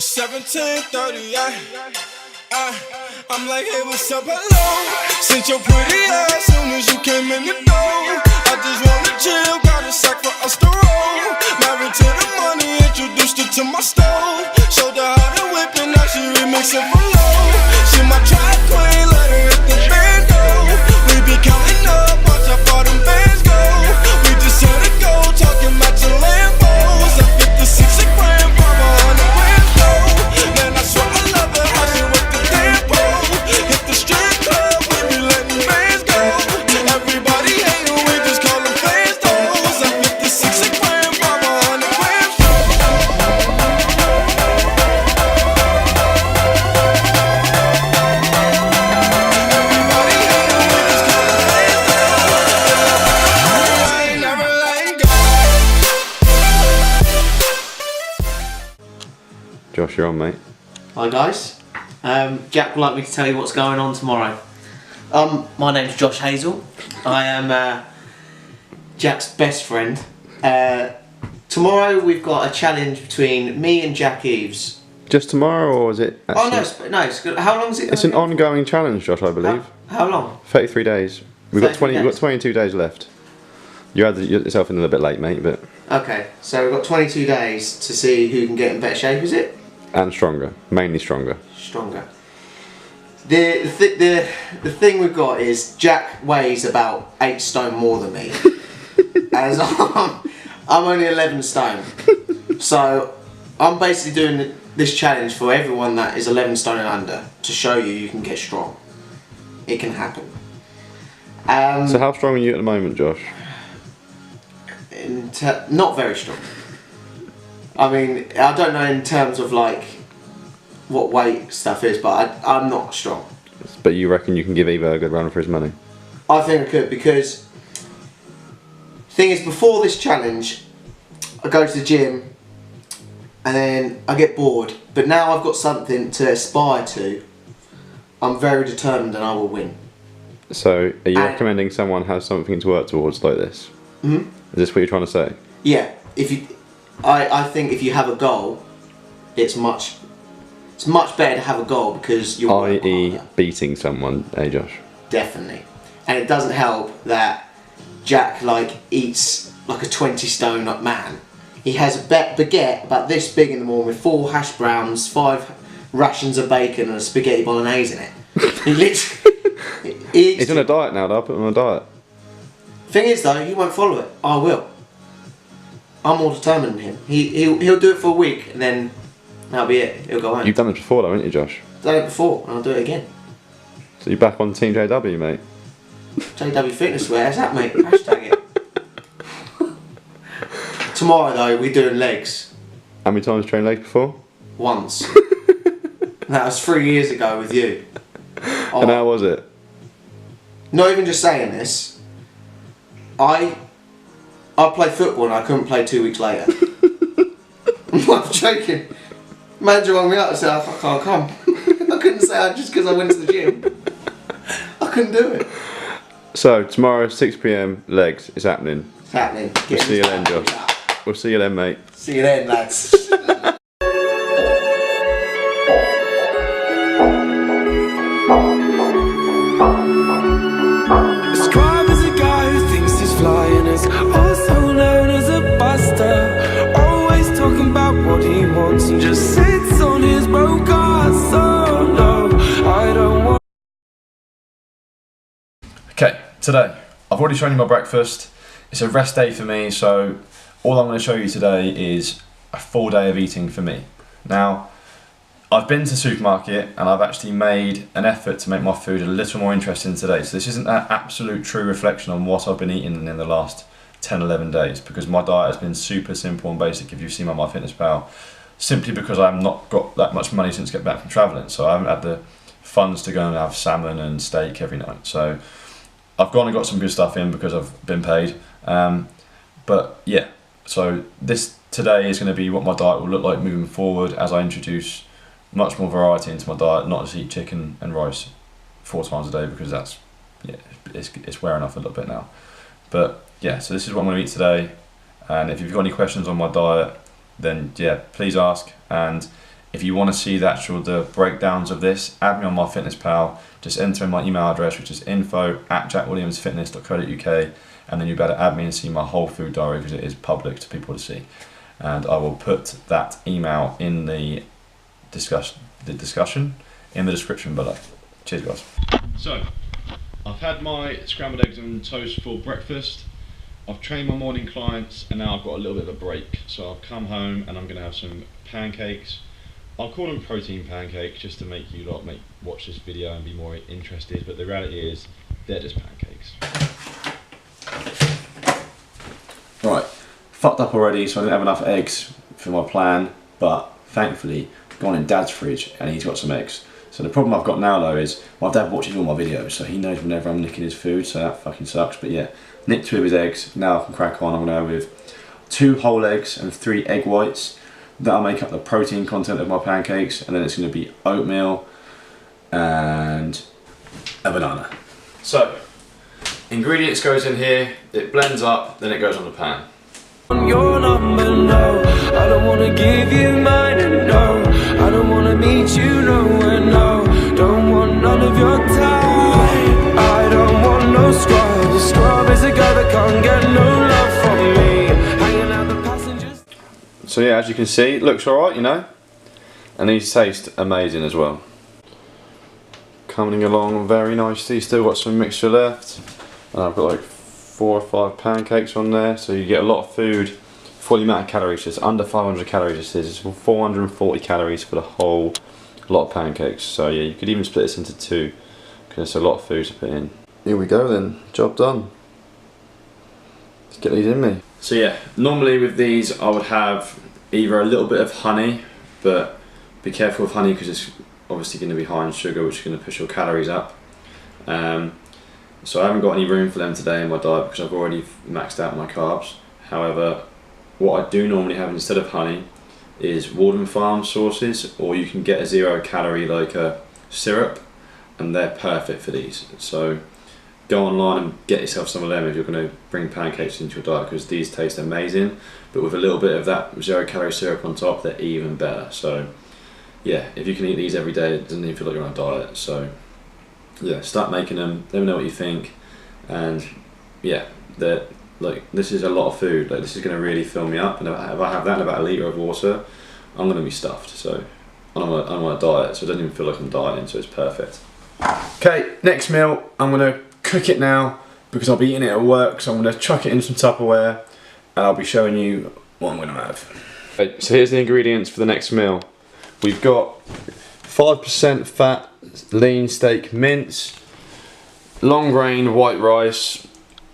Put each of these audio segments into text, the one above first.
17:30, I'm like, hey, what's up, hello? Since your pretty ass soon as you came in the door. I just wanna chill, got a sack for us to roll. Married to the money, introduced her to my stove. Showed her how to whip and now she remixing for low. She my track queen, let her hit the bando. We be counting up, watch how far them bands go. We just hit a go, talking about your Lambos. I 56 a grand, Baba on the grand low. Man, I swear I love her, how she with the tempo. Hit the strip club, we be letting bands go. Everybody hating, we just call them fans those. I 56 a grand, Baba on the grand low. Everybody hating, we just call them fans those. I ain't never letting go. Josh, you're on, mate. Hi guys, Jack would like me to tell you what's going on tomorrow. My name's Josh Hazel. I am Jack's best friend. Tomorrow we've got a challenge between me and Jack Eves. Just tomorrow, or is it? Oh Actually? no, it's good. How long is it? It's an ongoing challenge, Josh, I believe. How long? 33 days. We've got 33 We've got 22 days left. You had yourself in a little bit late, mate, but Okay, so we've got 22 days to see who can get in better shape. Is it? and stronger, mainly stronger. Stronger. The thing we've got is Jack weighs about 8 stone more than me, as I'm only 11 stone. So I'm basically doing this challenge for everyone that is 11 stone and under to show you can get strong. It can happen. So how strong are you at the moment, Josh? Not very strong. I mean, I don't know in terms of like what weight stuff is, but I'm not strong. But you reckon you can give Evo a good run for his money? I think I could, because the thing is, before this challenge I go to the gym and then I get bored, but now I've got something to aspire to. I'm very determined and I will win. So are you recommending someone has something to work towards like this? Mm-hmm. Is this what you're trying to say? Yeah, I think if you have a goal, it's much better to have a goal, because you're i.e. beating someone, eh, Josh? Definitely. And it doesn't help that Jack eats like a 20 stone man. He has a baguette about this big in the morning with 4 hash browns, 5 rations of bacon and a spaghetti bolognese in it. He literally He's on a diet now, though. I'll put him on a diet. Thing is though, he won't follow it. I will. I'm more determined than him. He'll do it for a week and then that'll be it. He'll go home. You've done it before, though, haven't you, Josh? Done it before and I'll do it again. So you're back on Team JW, mate. JW Fitness wear, is that, mate? Hashtag it. Tomorrow though, we're doing legs. How many times trained legs before? Once. That was 3 years ago with you. Oh, And how was it? not even just saying this. I played football and I couldn't play 2 weeks later. I'm not joking. Manager rang me up and said I can't come. I couldn't say that just because I went to the gym. I couldn't do it. So tomorrow, 6 PM, legs. It's happening. It's happening. We'll see you then, Josh. We'll see you then, mate. See you then, lads. Described as a guy who thinks he's flying, is also known as a buster. Always talking about what he wants and just sits on his broke ass. Oh no, I don't want. Okay, today, I've already shown you my breakfast. It's a rest day for me, so all I'm going to show you today is a full day of eating for me. Now, I've been to the supermarket and I've actually made an effort to make my food a little more interesting today. So this isn't an absolute true reflection on what I've been eating in the last 10, 11 days, because my diet has been super simple and basic, if you've seen my MyFitnessPal, simply because I've not got that much money since getting back from travelling. So I haven't had the funds to go and have salmon and steak every night. So I've gone and got some good stuff in because I've been paid. But yeah, so this today is going to be what my diet will look like moving forward as I introduce much more variety into my diet, not just eat chicken and rice 4 times a day, because that's, yeah, it's wearing off a little bit now. But yeah, so this is what I'm going to eat today, and if you've got any questions on my diet, then yeah, please ask. And If you want to see the breakdowns of this, add me on MyFitnessPal. Just enter in my email address, which is info@jackwilliamsfitness.co.uk, and then you'll be able to add me and see my whole food diary because it is public to people to see. And I will put that email in the discussion in the description below. Cheers, guys. So, I've had my scrambled eggs and toast for breakfast. I've trained my morning clients, and now I've got a little bit of a break. So I've come home and I'm going to have some pancakes. I'll call them protein pancakes just to make you lot watch this video and be more interested, but the reality is they're just pancakes. Right, fucked up already, so I didn't have enough eggs for my plan, but thankfully I've gone in Dad's fridge and he's got some eggs. So the problem I've got now though is my dad watches all my videos, so he knows whenever I'm nicking his food, so that fucking sucks. But yeah, nicked 2 of his eggs. Now I can crack on. I'm going to go with 2 whole eggs and 3 egg whites. That'll make up the protein content of my pancakes, and then it's going to be oatmeal and a banana. So, ingredients goes in here, it blends up, then it goes on the pan. Your number, no, I don't wanna give you mine, and no, I don't wanna meet you nowhere, no, don't want none of your time. I don't want no scrub. The scrub is a guy that can't get no love from me. Hanging out the passengers. So yeah, as you can see, it looks alright, you know, and these taste amazing as well. Coming along very nicely. Still got some mixture left, and I've got like 4 or 5 pancakes on there, so you get a lot of food for the amount of calories. It's under 500 calories. This is 440 calories for the whole lot of pancakes. So yeah, you could even split this into 2 because it's a lot of food to put in. Here we go then, job done. Let's get these in me. So yeah, normally with these I would have either a little bit of honey, but be careful with honey because it's obviously going to be high in sugar, which is going to push your calories up. So I haven't got any room for them today in my diet because I've already maxed out my carbs. However, what I do normally have instead of honey is Walden Farm sauces, or you can get a 0 calorie like a syrup, and they're perfect for these. So go online and get yourself some of them if you're going to bring pancakes into your diet, because these taste amazing, but with a little bit of that 0 calorie syrup on top, they're even better. So yeah, if you can eat these every day, it doesn't even feel like you're on a diet. So yeah, start making them, let me know what you think, and yeah, this is a lot of food. Like, this is going to really fill me up, and if I have that and about a litre of water, I'm going to be stuffed. So I'm on a diet, so it doesn't even feel like I'm dieting, so it's perfect. Okay, next meal, I'm going to cook it now because I'll be eating it at work, so I'm going to chuck it in some Tupperware and I'll be showing you what I'm going to have. Okay, so here's the ingredients for the next meal. We've got 5% fat lean steak mince, long grain white rice,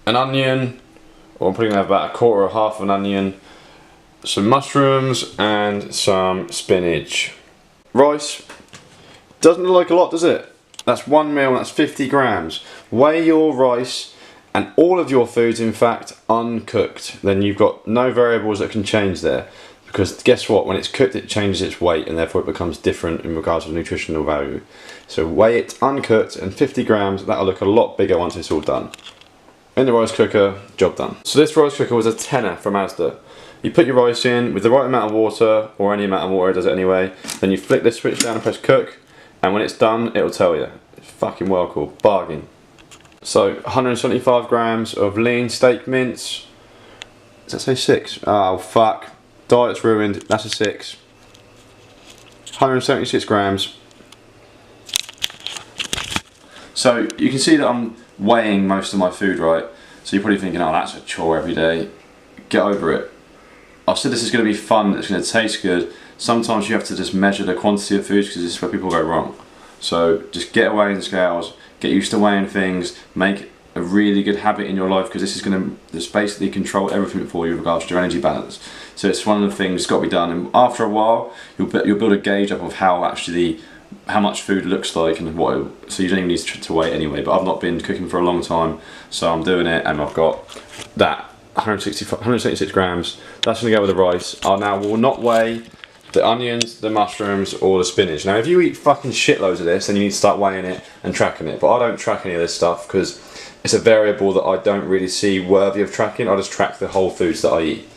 an onion, or I'm probably going to have about 1/4 or 1/2 of an onion, some mushrooms and some spinach. Rice doesn't look like a lot, does it? That's 1 meal, that's 50 grams. Weigh your rice and all of your foods, in fact, uncooked. Then you've got no variables that can change there. Because guess what, when it's cooked it changes its weight and therefore it becomes different in regards to nutritional value. So weigh it uncooked, and 50 grams, that'll look a lot bigger once it's all done. In the rice cooker, job done. So this rice cooker was a tenner from Asda. You put your rice in with the right amount of water, or any amount of water, it does it anyway. Then you flick this switch down and press cook, and when it's done, it'll tell you. It's fucking well cool, bargain. So 175 grams of lean steak mince. Does that say 6? Oh fuck. Diet's ruined, that's a 6. 176 grams. So you can see that I'm weighing most of my food, right? So you're probably thinking, oh, that's a chore every day. Get over it. I've said this is going to be fun, it's going to taste good. Sometimes you have to just measure the quantity of foods because this is where people go wrong. So just get away in the scales, get used to weighing things, make a really good habit in your life, because this is going to just basically control everything for you with regards to your energy balance. So it's one of the things that's got to be done, and after a while you'll build a gauge up of how much food looks like and what. So you don't even need to weigh anyway. But I've not been cooking for a long time, so I'm doing it, and I've got that 176 grams. That's going to go with the rice. I now will not weigh the onions, the mushrooms, or the spinach. Now if you eat fucking shitloads of this, then you need to start weighing it and tracking it. But I don't track any of this stuff because it's a variable that I don't really see worthy of tracking. I just track the whole foods that I eat.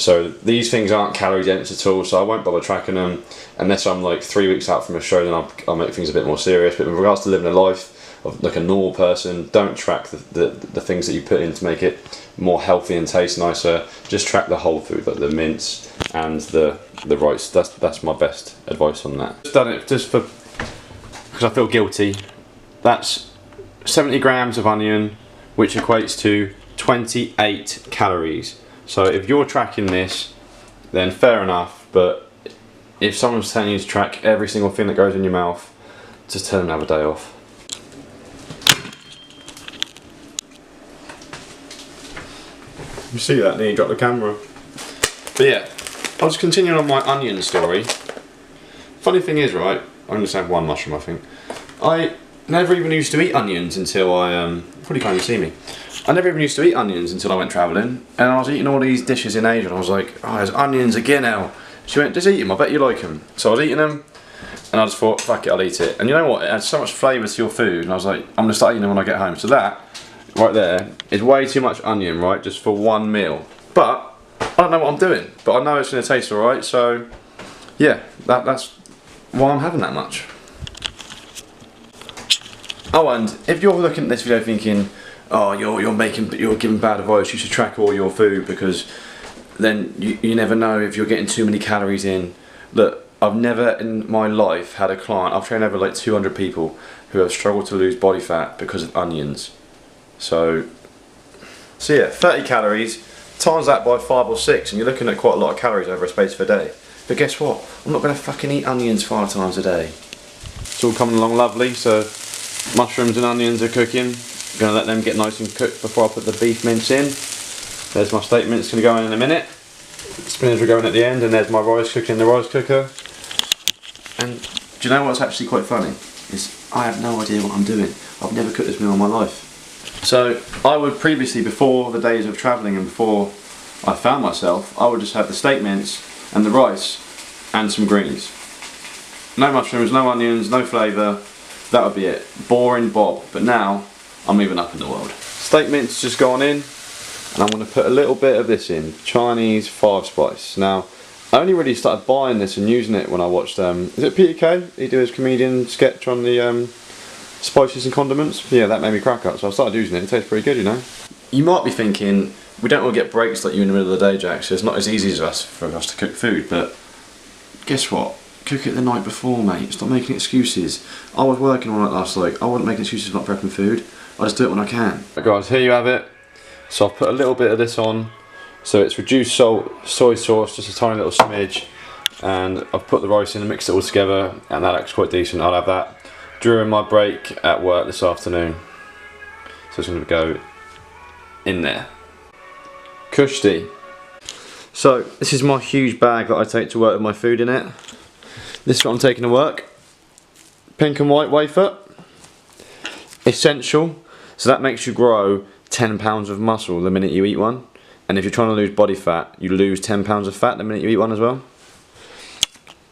So these things aren't calorie dense at all, so I won't bother tracking them unless I'm like 3 weeks out from a show. Then I'll make things a bit more serious. But in regards to living a life of like a normal person, don't track the things that you put in to make it more healthy and taste nicer. Just track the whole food, like the mince and the rice. That's my best advice on that. Just done it just because I feel guilty. That's 70 grams of onion, which equates to 28 calories. So if you're tracking this, then fair enough, but if someone's telling you to track every single thing that goes in your mouth, just tell them to have a day off. You see that, then you drop the camera. But yeah, I'll just continue on my onion story. Funny thing is, right, I only just have one mushroom, I think. I never even used to eat onions until I, probably can't even see me. I never even used to eat onions until I went travelling, and I was eating all these dishes in Asia, and I was like, oh, there's onions again now. She went, just eat them, I bet you like them. So I was eating them, and I just thought, fuck it, I'll eat it. And you know what, it adds so much flavour to your food, and I was like, I'm going to start eating them when I get home. So that, right there, is way too much onion, right, just for one meal. But, I don't know what I'm doing, but I know it's going to taste alright, so, yeah, that's why I'm having that much. Oh, and if you're looking at this video thinking, oh, you're giving bad advice, you should track all your food because then you never know if you're getting too many calories in. Look, I've never in my life had a client, I've trained over like 200 people who have struggled to lose body fat because of onions. So yeah, 30 calories, times that by 5 or 6 and you're looking at quite a lot of calories over a space of a day. But guess what? I'm not going to fucking eat onions 5 times a day. It's all coming along lovely, so mushrooms and onions are cooking. I'm going to let them get nice and cooked before I put the beef mince in. There's my steak mince going to go in a minute. Spinach are going at the end, and there's my rice cooking in the rice cooker. And do you know what's actually quite funny? Is I have no idea what I'm doing. I've never cooked this meal in my life. So I would previously, before the days of travelling and before I found myself, I would just have the steak mince and the rice and some greens. No mushrooms, no onions, no flavour. That would be it. Boring Bob. But now I'm moving up in the world. Steak mince just gone in, and I'm going to put a little bit of this in. Chinese 5 spice. Now, I only really started buying this and using it when I watched, is it Peter Kay? He did his comedian sketch on the spices and condiments. Yeah, that made me crack up, so I started using it. It tastes pretty good, you know. You might be thinking, we don't all get breaks like you in the middle of the day, Jack, so it's not as easy as for us to cook food, but guess what? Cook it the night before, mate. Stop making excuses. I was working on it last night. I wasn't making excuses for not prepping food. I just do it when I can. Right, guys, here you have it. So I've put a little bit of this on. So it's reduced salt, soy sauce, just a tiny little smidge. And I've put the rice in and mixed it all together, and that looks quite decent. I'll have that during my break at work this afternoon. So it's going to go in there. Kushti. So this is my huge bag that I take to work with my food in it. This is what I'm taking to work. Pink and white wafer. Essential. So that makes you grow 10 pounds of muscle the minute you eat one. And if you're trying to lose body fat, you lose 10 pounds of fat the minute you eat one as well.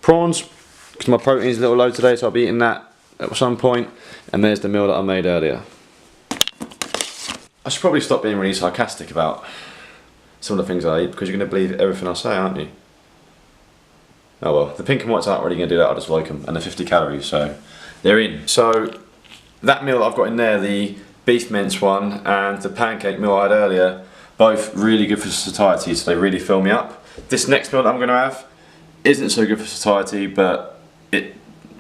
Prawns, because my protein is a little low today, so I'll be eating that at some point. And there's the meal that I made earlier. I should probably stop being really sarcastic about some of the things I eat, because you're going to believe everything I say, aren't you? Oh well, the pink and whites aren't really going to do that, I just like them, and they're 50 calories, so they're in. So that meal that I've got in there, the beef mince one and the pancake meal I had earlier, both really good for satiety, so they really fill me up. This next meal that I'm going to have isn't so good for satiety, but it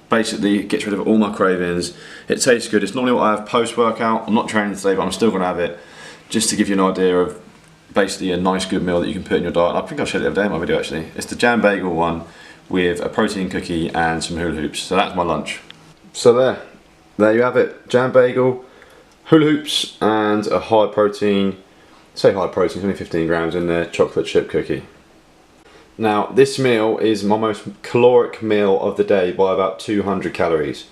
basically gets rid of all my cravings. It tastes good. It's normally what I have post-workout. I'm not training today, but I'm still going to have it, just to give you an idea of basically a nice good meal that you can put in your diet. I think I shared it the other day in my video actually. It's the jam bagel one with a protein cookie and some hula hoops. So that's my lunch. So there you have it. Jam bagel, hula hoops, and a high protein, say high protein, only 15 grams in there, chocolate chip cookie. Now this meal is my most caloric meal of the day by about 200 calories.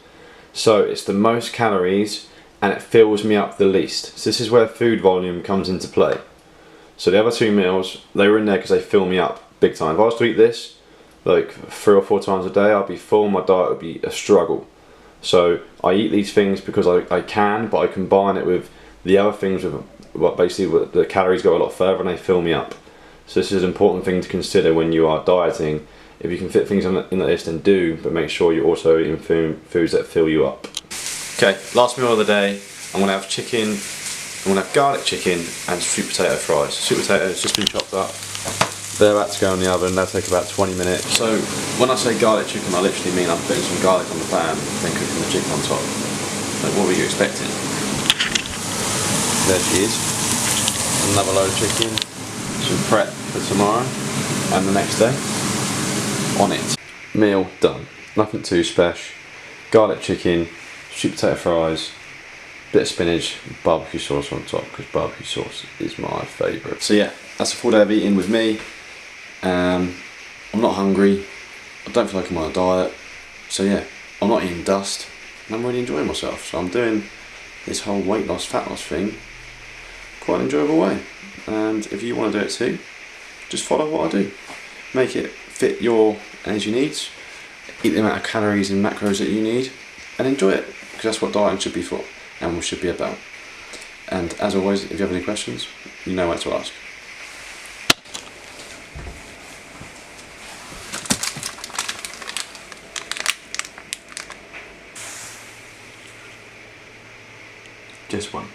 So it's the most calories and it fills me up the least. So this is where food volume comes into play. So the other 2 meals, they were in there because they fill me up big time. If I was to eat this like 3 or 4 times a day, I'd be full, my diet would be a struggle. So I eat these things because I can, but I combine it with the other things with what basically the calories go a lot further and they fill me up. So this is an important thing to consider when you are dieting. If you can fit things in the list, then do, but make sure you're also eating foods that fill you up. Okay, last meal of the day. I'm gonna have chicken. I'm gonna have garlic chicken and sweet potato fries. Sweet potatoes just been chopped up. They're about to go in the oven. They'll take about 20 minutes. So when I say garlic chicken, I literally mean I'm putting some garlic on the pan, then cooking the chicken on top. Like, what were you expecting? There she is. Another load of chicken. Some prep for tomorrow and the next day. On it. Meal done. Nothing too special. Garlic chicken, sweet potato fries, bit of spinach, barbecue sauce on top, because barbecue sauce is my favourite. So yeah, that's a full day of eating with me. I'm not hungry. I don't feel like I'm on a diet. So yeah, I'm not eating dust. And I'm really enjoying myself. So I'm doing this whole weight loss, fat loss thing quite an enjoyable way. And if you want to do it too, just follow what I do. Make it fit your energy needs, eat the amount of calories and macros that you need, and enjoy it, because that's what dieting should be for and should be about. And as always, if you have any questions, you know where to ask. Just one.